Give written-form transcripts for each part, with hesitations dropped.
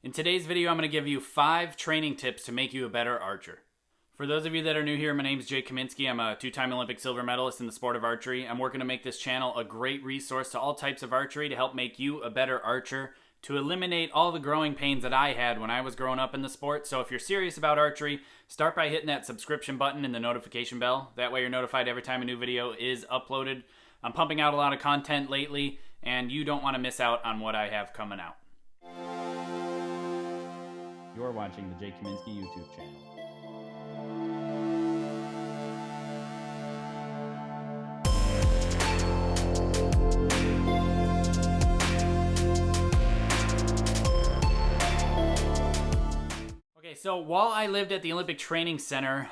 In today's video, I'm going to give you 5 training tips to make you a better archer. For those of you that are new here, my name is Jake Kaminsky. I'm a 2-time Olympic silver medalist in the sport of archery. I'm working to make this channel a great resource to all types of archery to help make you a better archer, to eliminate all the growing pains that I had when I was growing up in the sport. So if you're serious about archery, start by hitting that subscription button and the notification bell. That way you're notified every time a new video is uploaded. I'm pumping out a lot of content lately, and you don't want to miss out on what I have coming out. You're watching the Jake Kaminsky YouTube channel. Okay, so while I lived at the Olympic Training Center,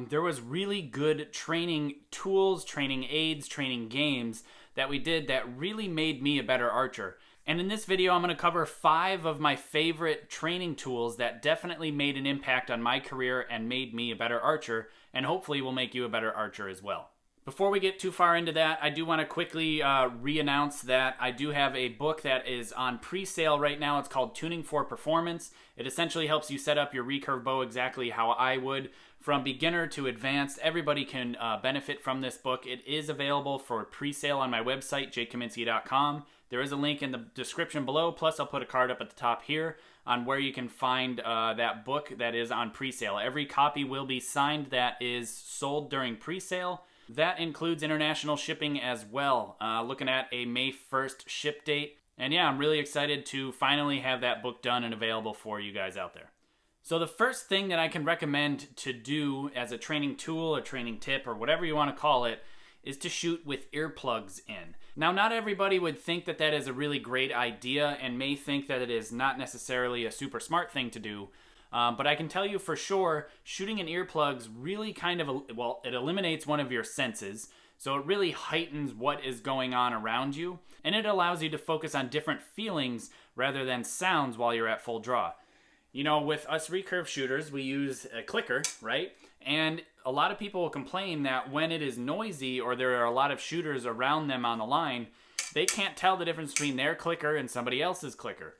there was really good training tools, training aids, training games that we did that really made me a better archer. And in this video, I'm going to cover 5 of my favorite training tools that definitely made an impact on my career and made me a better archer, and hopefully will make you a better archer as well. Before we get too far into that, I do want to quickly re-announce that I do have a book that is on pre-sale right now. It's called Tuning for Performance. It essentially helps you set up your recurve bow exactly how I would. From beginner to advanced, everybody can benefit from this book. It is available for pre-sale on my website, jakekaminsky.com. There is a link in the description below, plus I'll put a card up at the top here on where you can find that book that is on pre-sale. Every copy will be signed that is sold during pre-sale. That includes international shipping as well, looking at a May 1st ship date. And yeah, I'm really excited to finally have that book done and available for you guys out there. So the first thing that I can recommend to do as a training tool, a training tip, or whatever you want to call it, is to shoot with earplugs in. Now, not everybody would think that that is a really great idea and may think that it is not necessarily a super smart thing to do. But I can tell you for sure, shooting in earplugs really it eliminates one of your senses. So it really heightens what is going on around you. And it allows you to focus on different feelings rather than sounds while you're at full draw. You know, with us recurve shooters, we use a clicker, right? And a lot of people will complain that when it is noisy or there are a lot of shooters around them on the line, they can't tell the difference between their clicker and somebody else's clicker.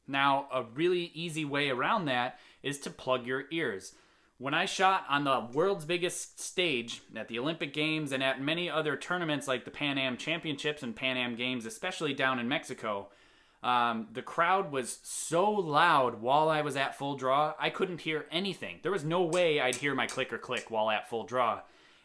Now, a really easy way around that is to plug your ears. When I shot on the world's biggest stage at the Olympic Games and at many other tournaments like the Pan Am Championships and Pan Am Games, especially down in Mexico, the crowd was so loud while I was at full draw, I couldn't hear anything. There was no way I'd hear my clicker click while at full draw.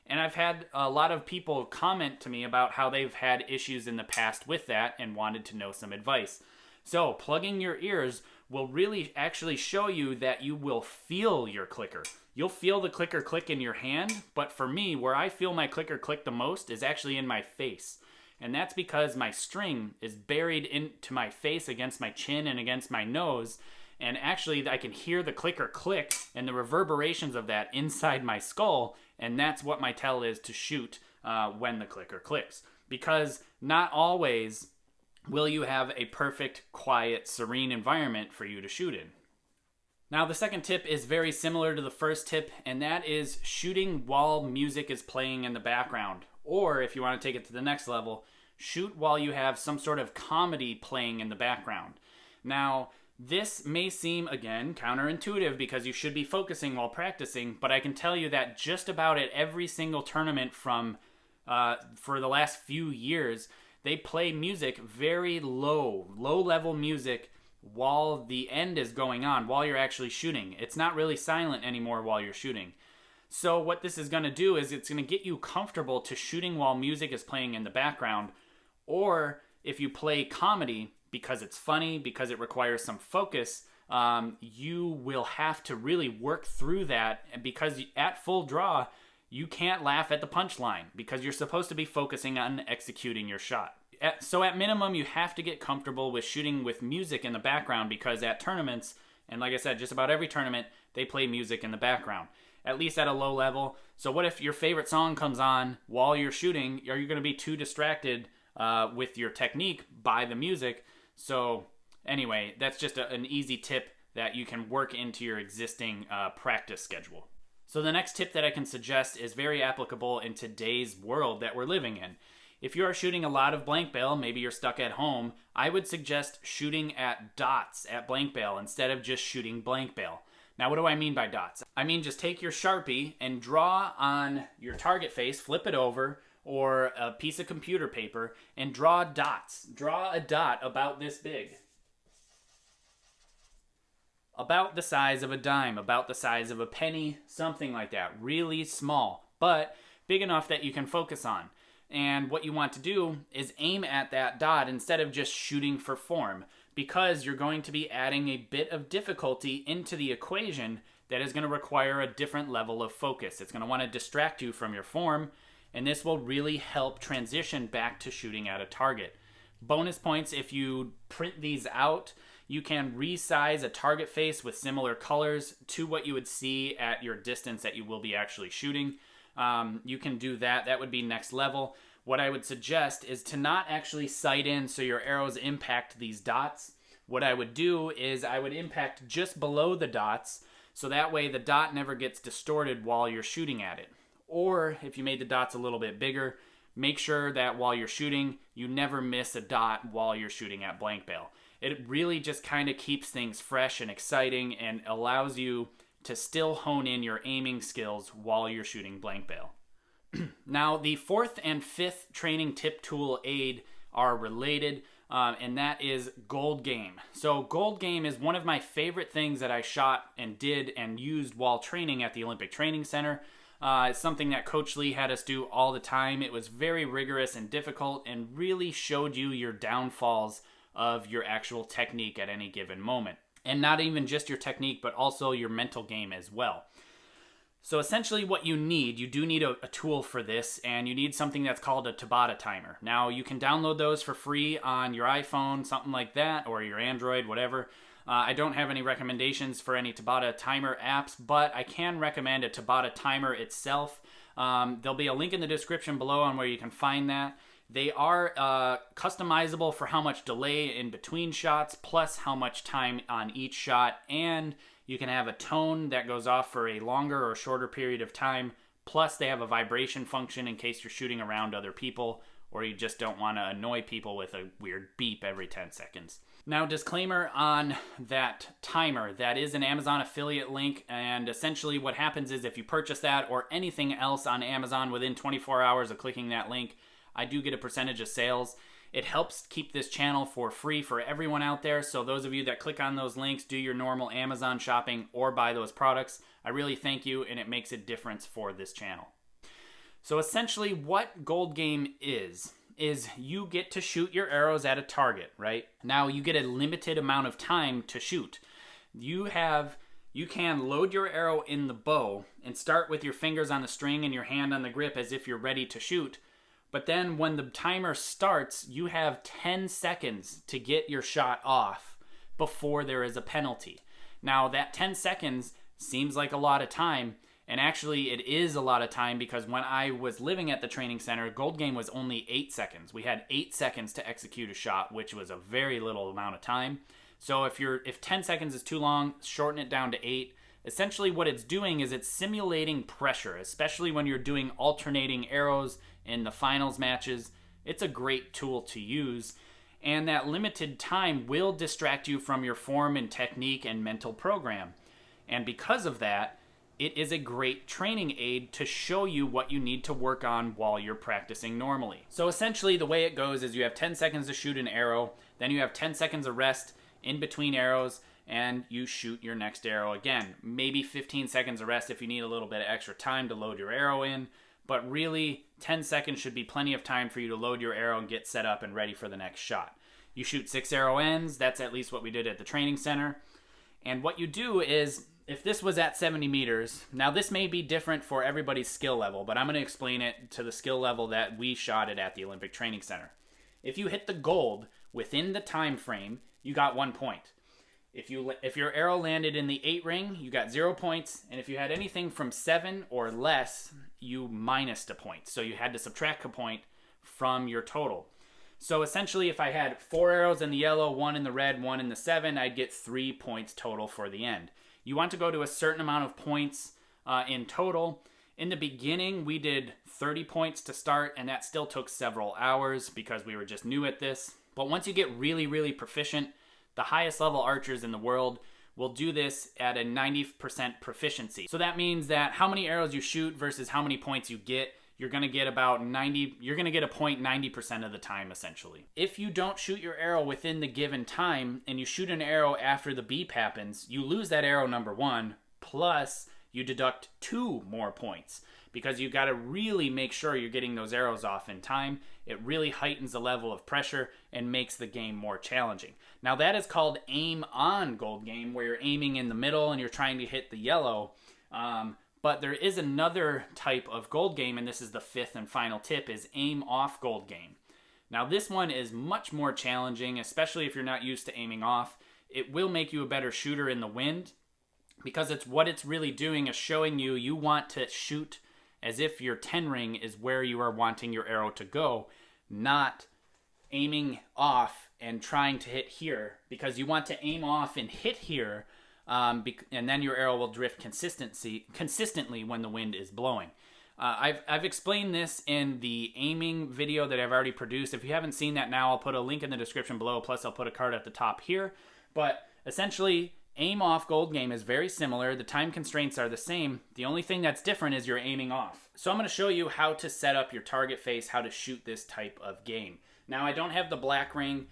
And I've had a lot of people comment to me about how they've had issues in the past with that and wanted to know some advice. So plugging your ears will really actually show you that you will feel your clicker. You'll feel the clicker click in your hand, but for me, where I feel my clicker click the most is actually in my face. And that's because my string is buried into my face against my chin and against my nose. And actually, I can hear the clicker click and the reverberations of that inside my skull. And that's what my tell is to shoot when the clicker clicks. Because not always will you have a perfect, quiet, serene environment for you to shoot in. Now, the second tip is very similar to the first tip, and that is shooting while music is playing in the background. Or, if you want to take it to the next level, shoot while you have some sort of comedy playing in the background. Now, this may seem, again, counterintuitive because you should be focusing while practicing, but I can tell you that just about at every single tournament for the last few years, they play music very low-level music while the end is going on, while you're actually shooting. It's not really silent anymore while you're shooting. So what this is going to do is it's going to get you comfortable to shooting while music is playing in the background. Or if you play comedy, because it's funny, because it requires some focus, you will have to really work through that. And because at full draw, you can't laugh at the punchline because you're supposed to be focusing on executing your shot. So at minimum, you have to get comfortable with shooting with music in the background because at tournaments, and like I said, just about every tournament, they play music in the background, at least at a low level. So what if your favorite song comes on while you're shooting? Are you going to be too distracted with your technique by the music? So anyway, that's just an easy tip that you can work into your existing practice schedule. So the next tip that I can suggest is very applicable in today's world that we're living in. If you are shooting a lot of blank bale, maybe you're stuck at home, I would suggest shooting at dots at blank bale instead of just shooting blank bale. Now, what do I mean by dots? I mean just take your Sharpie and draw on your target face, flip it over, or a piece of computer paper, and draw dots. Draw a dot about this big. About the size of a dime, about the size of a penny, something like that. Really small, but big enough that you can focus on. And what you want to do is aim at that dot instead of just shooting for form, because you're going to be adding a bit of difficulty into the equation that is going to require a different level of focus. It's going to want to distract you from your form, and this will really help transition back to shooting at a target. Bonus points, if you print these out, you can resize a target face with similar colors to what you would see at your distance that you will be actually shooting. You can do that. That would be next level. What I would suggest is to not actually sight in so your arrows impact these dots. What I would do is I would impact just below the dots, so that way the dot never gets distorted while you're shooting at it. Or if you made the dots a little bit bigger, make sure that while you're shooting, you never miss a dot while you're shooting at blank bale. It really just kind of keeps things fresh and exciting and allows you to still hone in your aiming skills while you're shooting blank bale. Now, the fourth and fifth training tip tool aid are related, and that is gold game. So gold game is one of my favorite things that I shot and did and used while training at the Olympic Training Center. It's something that Coach Lee had us do all the time. It was very rigorous and difficult and really showed you your downfalls of your actual technique at any given moment. And not even just your technique, but also your mental game as well. So essentially what you do need a tool for this, and you need something that's called a Tabata timer. Now, you can download those for free on your iPhone, something like that, or your Android, whatever. I don't have any recommendations for any Tabata timer apps, but I can recommend a Tabata timer itself. There'll be a link in the description below on where you can find that. They are customizable for how much delay in between shots, plus how much time on each shot, and you can have a tone that goes off for a longer or shorter period of time, plus they have a vibration function in case you're shooting around other people or you just don't want to annoy people with a weird beep every 10 seconds. Now, disclaimer on that timer, that is an Amazon affiliate link, and essentially what happens is if you purchase that or anything else on Amazon within 24 hours of clicking that link, I do get a percentage of sales. It helps keep this channel for free for everyone out there, so those of you that click on those links, do your normal Amazon shopping or buy those products, I really thank you, and it makes a difference for this channel. So essentially what gold game is you get to shoot your arrows at a target, right? Now you get a limited amount of time to shoot. You can load your arrow in the bow and start with your fingers on the string and your hand on the grip as if you're ready to shoot. But then when the timer starts, you have 10 seconds to get your shot off before there is a penalty. Now that 10 seconds seems like a lot of time, and actually it is a lot of time because when I was living at the training center, gold game was only 8 seconds. We had 8 seconds to execute a shot, which was a very little amount of time. So if 10 seconds is too long, shorten it down to 8. Essentially what it's doing is it's simulating pressure, especially when you're doing alternating arrows in the finals matches. It's a great tool to use, and that limited time will distract you from your form and technique and mental program. And because of that, it is a great training aid to show you what you need to work on while you're practicing normally. So essentially the way it goes is you have 10 seconds to shoot an arrow, then you have 10 seconds of rest in between arrows, and you shoot your next arrow again. Maybe 15 seconds of rest if you need a little bit of extra time to load your arrow in, but really 10 seconds should be plenty of time for you to load your arrow and get set up and ready for the next shot. You shoot 6 arrow ends. That's at least what we did at the training center. And what you do is, if this was at 70 meters, now this may be different for everybody's skill level, but I'm going to explain it to the skill level that we shot it at the Olympic Training Center. If you hit the gold within the time frame, you got 1 point. If your arrow landed in the 8 ring, you got 0 points, and if you had anything from 7 or less, you minused a point. So you had to subtract a point from your total. So essentially, if I had 4 arrows in the yellow, 1 in the red, 1 in the 7, I'd get 3 points total for the end. You want to go to a certain amount of points in total, In the beginning, we did 30 points to start, and that still took several hours because we were just new at this. But once you get really, really proficient, the highest level archers in the world will do this at a 90% proficiency. So that means that how many arrows you shoot versus how many points you get, you're gonna get about 90, you're gonna get a point 90% of the time, essentially. If you don't shoot your arrow within the given time, and you shoot an arrow after the beep happens, you lose that arrow, number one, plus you deduct 2 more points, because you gotta really make sure you're getting those arrows off in time. It really heightens the level of pressure and makes the game more challenging. Now that is called aim on gold game, where you're aiming in the middle and you're trying to hit the yellow. But there is another type of gold game, and this is the 5th and final tip, is aim off gold game. Now this one is much more challenging, especially if you're not used to aiming off. It will make you a better shooter in the wind, because what it's really doing is showing you want to shoot as if your 10 ring is where you are wanting your arrow to go, not aiming off and trying to hit here, because you want to aim off and hit here, and then your arrow will drift consistently when the wind is blowing. I've explained this in the aiming video that I've already produced. If you haven't seen that now, I'll put a link in the description below, plus I'll put a card at the top here. But essentially, aim off gold game is very similar. The time constraints are the same. The only thing that's different is you're aiming off. So I'm going to show you how to set up your target face, how to shoot this type of game. Now I don't have the black ring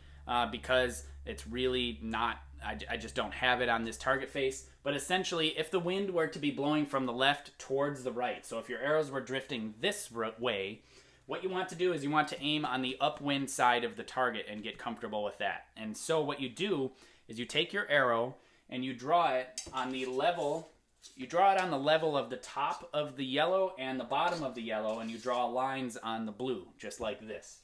because it's really not, I just don't have it on this target face. But essentially, if the wind were to be blowing from the left towards the right, so if your arrows were drifting this way, what you want to do is you want to aim on the upwind side of the target and get comfortable with that. And so what you do is you take your arrow and you draw it on the level, of the top of the yellow and the bottom of the yellow, and you draw lines on the blue, just like this.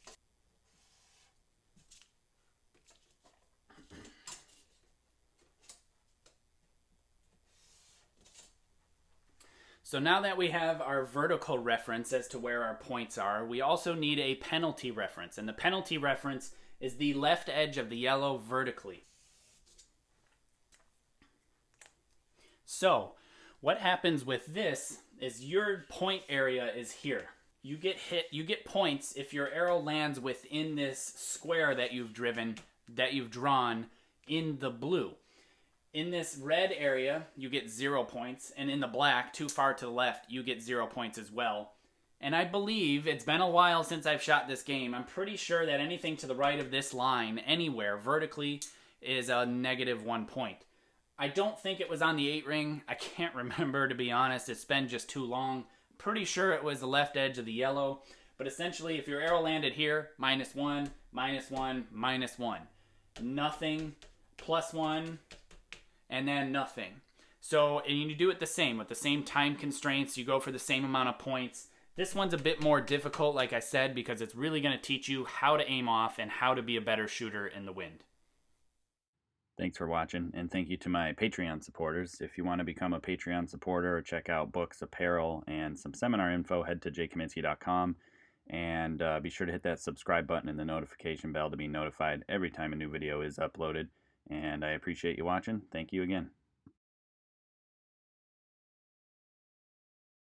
So now that we have our vertical reference as to where our points are, we also need a penalty reference, and the penalty reference is the left edge of the yellow vertically. So, what happens with this is your point area is here. You get points if your arrow lands within this square that you've drawn in the blue. In this red area, you get 0 points, and in the black, too far to the left, you get 0 points as well. And I believe, it's been a while since I've shot this game, I'm pretty sure that anything to the right of this line, anywhere, vertically, is a -1 point. I don't think it was on the 8 ring. I can't remember, to be honest. It's been just too long. Pretty sure it was the left edge of the yellow. But essentially, if your arrow landed here, -1, -1, -1. Nothing, +1, and then nothing. So, and you do it the same, with the same time constraints. You go for the same amount of points. This one's a bit more difficult, like I said, because it's really going to teach you how to aim off and how to be a better shooter in the wind. Thanks for watching, and thank you to my Patreon supporters. If you want to become a Patreon supporter or check out books, apparel, and some seminar info, head to jkaminsky.com, and be sure to hit that subscribe button and the notification bell to be notified every time a new video is uploaded. And I appreciate you watching. Thank you again.